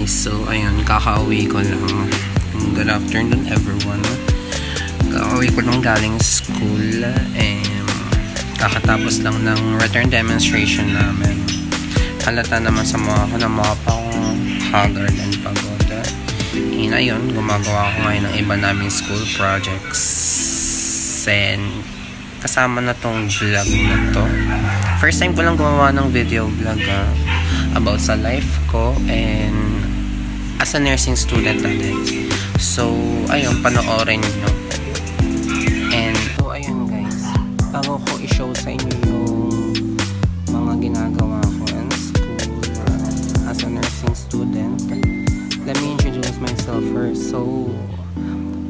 guys, so ayun, kakauwi ko lang. Good afternoon everyone. Kakauwi ko lang galing school and kakatapos lang ng return demonstration namin. Halata naman sa mga ko na mga pang haggard and pagod. And ayun, gumagawa ko ngayon ng iba naming school projects and kasama na tong vlog na to. First time ko lang gumawa ng video vlog about sa life ko and as a nursing student natin. So, ayun, panoorin nyo. And, so, ayun guys, bago ko i-show sa inyo yung mga ginagawa ko in school as a nursing student, let me introduce myself first. So,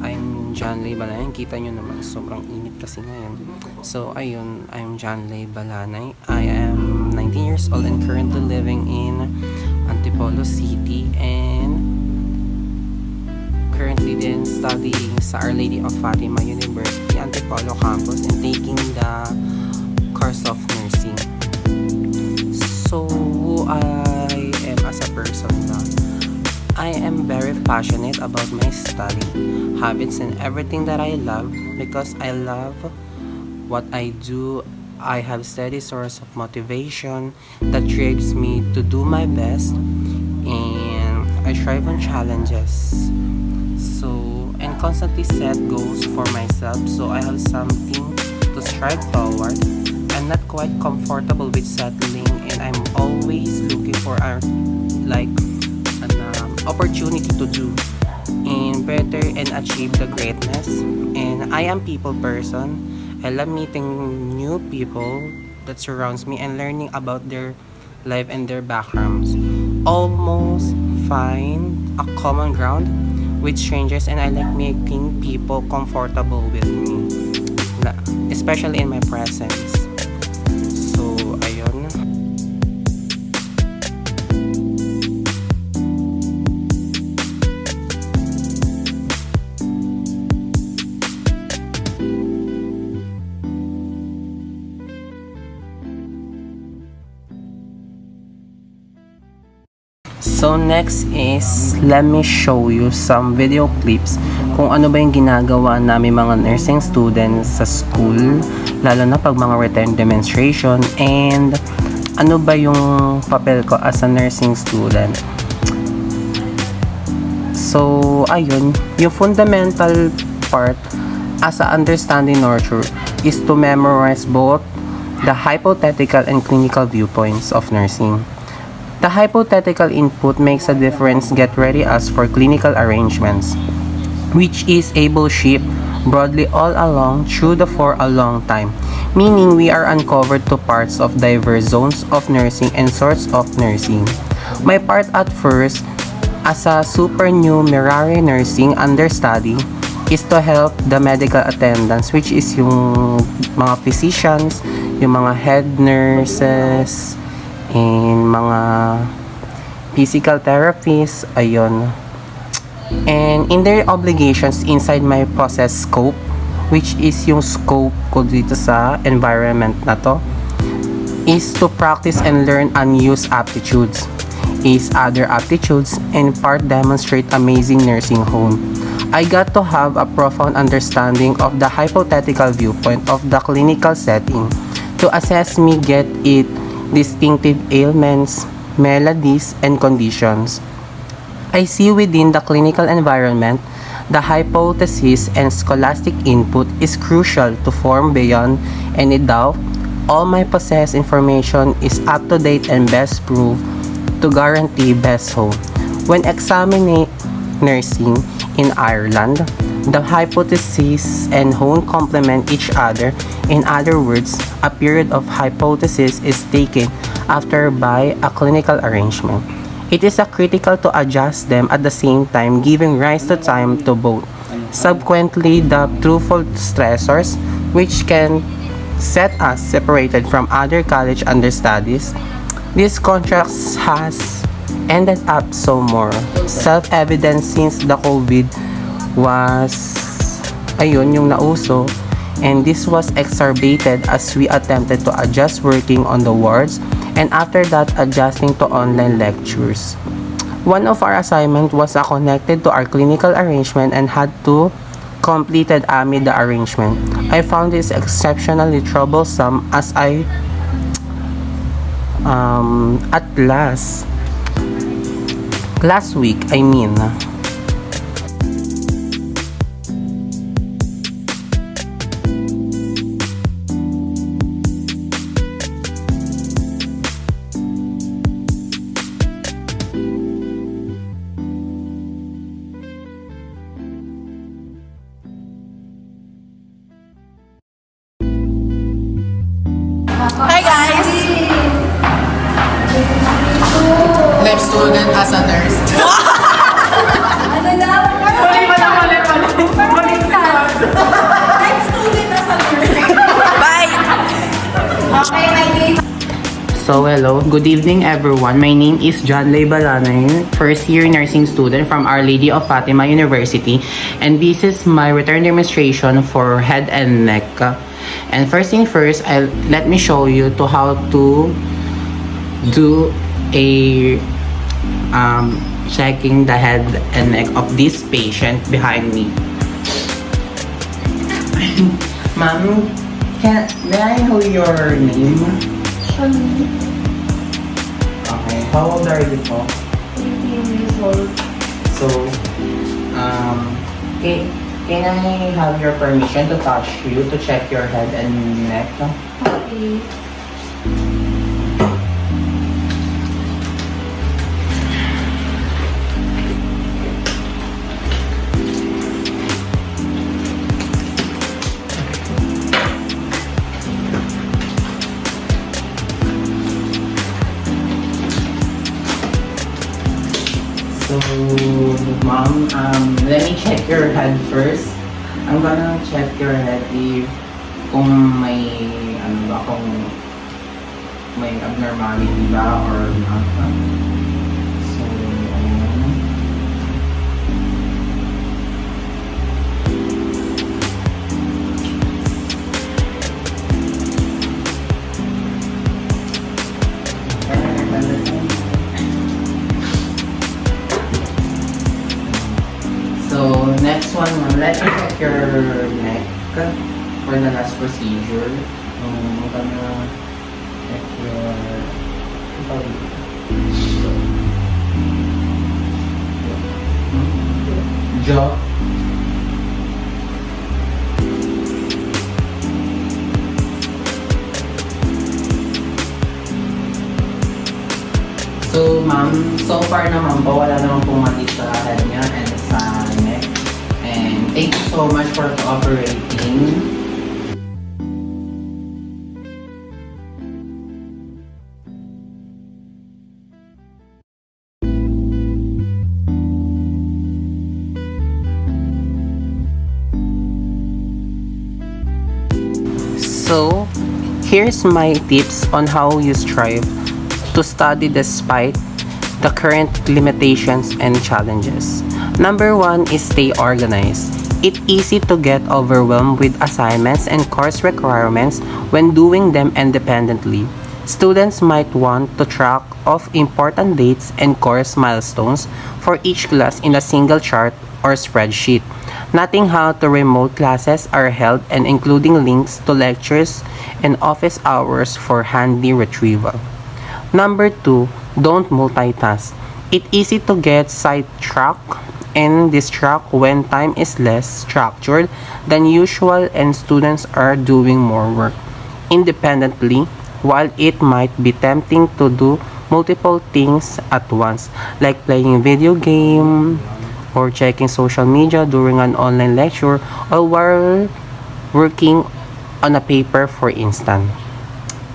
I'm John Lay Balanay. Kita nyo naman, sobrang init kasi ngayon. So, ayun, I'm John Lay Balanay. I am 19 years old and currently living in Antipolo City and currently then studying sa Our Lady of Fatima University, Antipolo campus and taking the course of nursing. So, who I am as a person na, I am very passionate about my study, habits, and everything that I love because I love what I do. I have steady source of motivation that drives me to do my best and I strive on challenges. So, and constantly set goals for myself so I have something to strive toward. I'm not quite comfortable with settling and I'm always looking for an opportunity to do and better and achieve the greatness. And I am people person. I love meeting new people that surrounds me and learning about their life and their backgrounds. Almost find a common ground with strangers and I like making people comfortable with me, especially in my presence. So, ayun. So next is, let me show you some video clips kung ano ba yung ginagawa namin mga nursing students sa school, lalo na pag mga return demonstration and ano ba yung papel ko as a nursing student. So ayun, yung fundamental part as a understanding nurture is to memorize both the hypothetical and clinical viewpoints of nursing. The hypothetical input makes a difference get ready as for clinical arrangements, which is able shift broadly all along through the for a long time, meaning we are uncovered to parts of diverse zones of nursing and sorts of nursing. My part at first, as a supernumerary nursing understudy, is to help the medical attendants, which is yung mga physicians, yung mga head nurses, and mga physical therapists, ayun. And in their obligations inside my process scope, which is yung scope ko dito sa environment na to, is to practice and learn unused aptitudes, is other aptitudes, and part demonstrate amazing nursing home. I got to have a profound understanding of the hypothetical viewpoint of the clinical setting to assess me get it distinctive ailments, maladies, and conditions. I see within the clinical environment, the hypothesis and scholastic input is crucial to form beyond any doubt. All my possessed information is up to date and best proof to guarantee best hope. When examining nursing in Ireland, the hypothesis and home complement each other. In other words, a period of hypothesis is taken after by a clinical arrangement. It is a critical to adjust them at the same time, giving rise to time to both. Subsequently, the truthful stressors, which can set us separated from other college understudies. This contrast has ended up so more self-evident since the COVID was yung nauso, and this was exacerbated as we attempted to adjust working on the wards and after that adjusting to online lectures. One of our assignment was connected to our clinical arrangement and had to completed amid the arrangement. I found this exceptionally troublesome as I at last week, I mean. Hi guys! Life student as a nurse. Ano na? I'm student as a nurse. Bye! Okay, my name. So hello, good evening everyone. My name is John Lay Balanay, first year nursing student from Our Lady of Fatima University, and this is my return demonstration for head and neck. And first thing first, let me show you to how to do a checking the head and neck of this patient behind me. Ma'am, may I know your name? Okay, how old are you po? 18 years old. So, can I have your permission to touch you to check your head and neck? Okay. So, ma'am, let me check your head first. I'm gonna check your head if kung may, kung may abnormality ba or not. So, So, next one, let me check your neck for the last procedure. I'm gonna check your jaw. So, ma'am, so far naman po, wala naman pong mali sa head niya and sa neck. And thank you so much for cooperating. So, here's my tips on how you strive to study despite the current limitations and challenges. Number one is stay organized. It's easy to get overwhelmed with assignments and course requirements when doing them independently. Students might want to track of important dates and course milestones for each class in a single chart or spreadsheet. Noting how to remote classes are held and including links to lectures and office hours for handy retrieval. Number two, don't multitask. It's easy to get sidetracked and distract when time is less structured than usual and students are doing more work independently. While it might be tempting to do multiple things at once, like playing video game or checking social media during an online lecture or while working on a paper, for instance.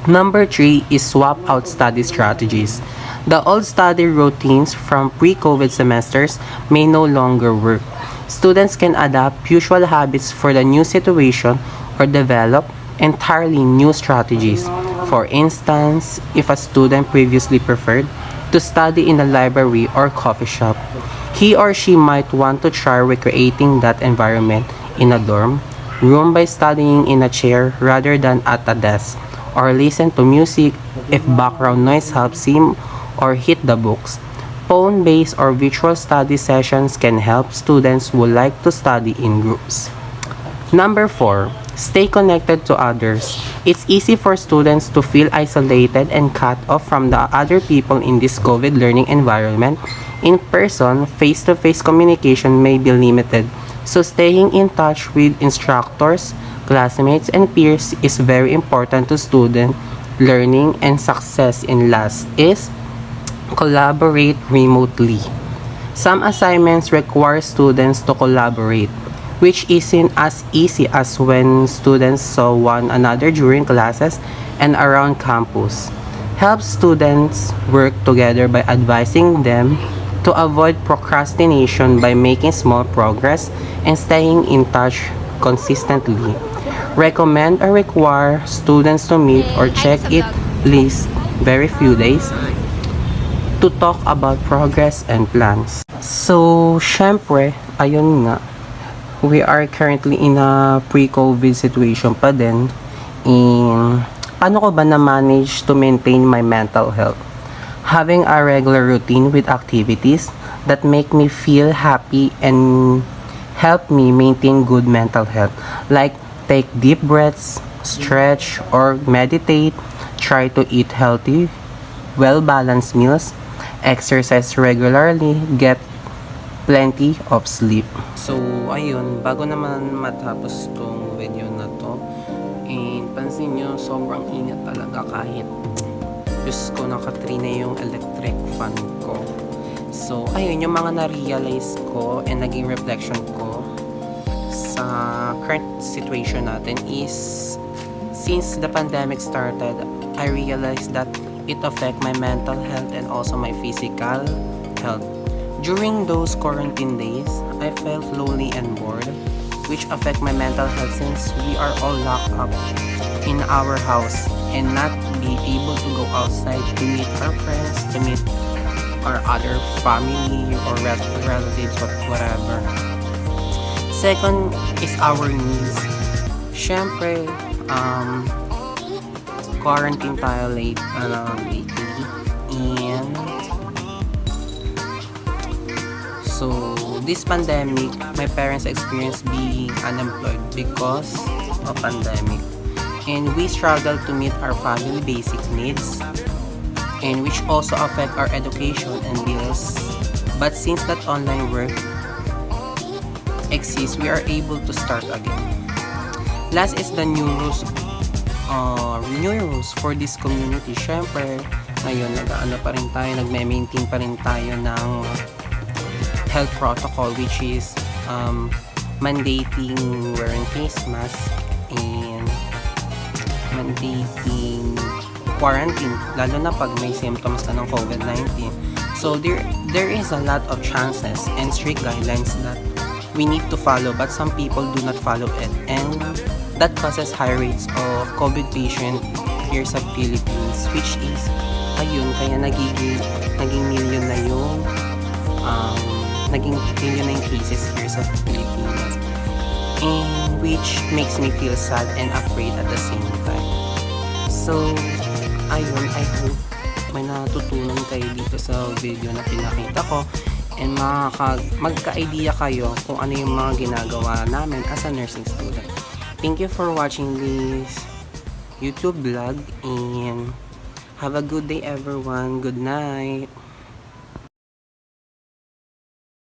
Number three is swap out study strategies. The old study routines from pre-COVID semesters may no longer work. Students can adapt usual habits for the new situation or develop entirely new strategies. For instance, if a student previously preferred to study in a library or coffee shop, he or she might want to try recreating that environment in a dorm room by studying in a chair rather than at a desk, or listen to music if background noise helps him or hit the books. Phone-based or virtual study sessions can help students who like to study in groups. Number 4, stay connected to others. It's easy for students to feel isolated and cut off from the other people in this COVID learning environment. In person, face-to-face communication may be limited, so staying in touch with instructors, classmates, and peers is very important to student learning and success. In last is collaborate remotely. Some assignments require students to collaborate, which isn't as easy as when students saw one another during classes and around campus. Help students work together by advising them to avoid procrastination by making small progress and staying in touch consistently. Recommend or require students to meet or check it least very few days to talk about progress and plans. So, syempre, ayun nga, we are currently in a pre-COVID situation pa din. And paano ko ba na-manage to maintain my mental health? Having a regular routine with activities that make me feel happy and help me maintain good mental health. Like take deep breaths, stretch, or meditate. Try to eat healthy, well-balanced meals. Exercise regularly. Get plenty of sleep. So, ayun, bago naman matapos tong video na to, and pansin nyo, sobrang init talaga kahit Diyos ko, naka-3 na yung electric fan ko. So, ayun, yung mga na-realize ko and naging reflection ko sa current situation natin is, since the pandemic started, I realized that it affect my mental health and also my physical health. During those quarantine days, I felt lonely and bored, which affect my mental health since we are all locked up in our house and not be able to go outside to meet our friends, to meet our other family or relatives, whatever. Second is our needs. Syempre, quarantine tayo lately, and so this pandemic, my parents experienced being unemployed because of pandemic, and we struggle to meet our family basic needs, and which also affect our education and bills. But since that online work exists, we are able to start again. Last is the new rules for this community. Syempre, ngayon nag-ano pa rin tayo, nagme-maintain pa rin tayo ng health protocol, which is mandating wearing face mask and mandating quarantine, lalo na pag may symptoms ka ng COVID-19. So there is a lot of chances and strict guidelines that we need to follow, but some people do not follow it, and that causes high rates of COVID patient here sa Philippines, which is ayun, kaya naging million na yung cases here sa Pilipinas, and which makes me feel sad and afraid at the same time. So ayun, I hope may natutunan kayo dito sa video na pinakita ko, and magka-idea kayo kung ano yung mga ginagawa namin as a nursing student. Thank you for watching this YouTube vlog, and have a good day everyone. Good night.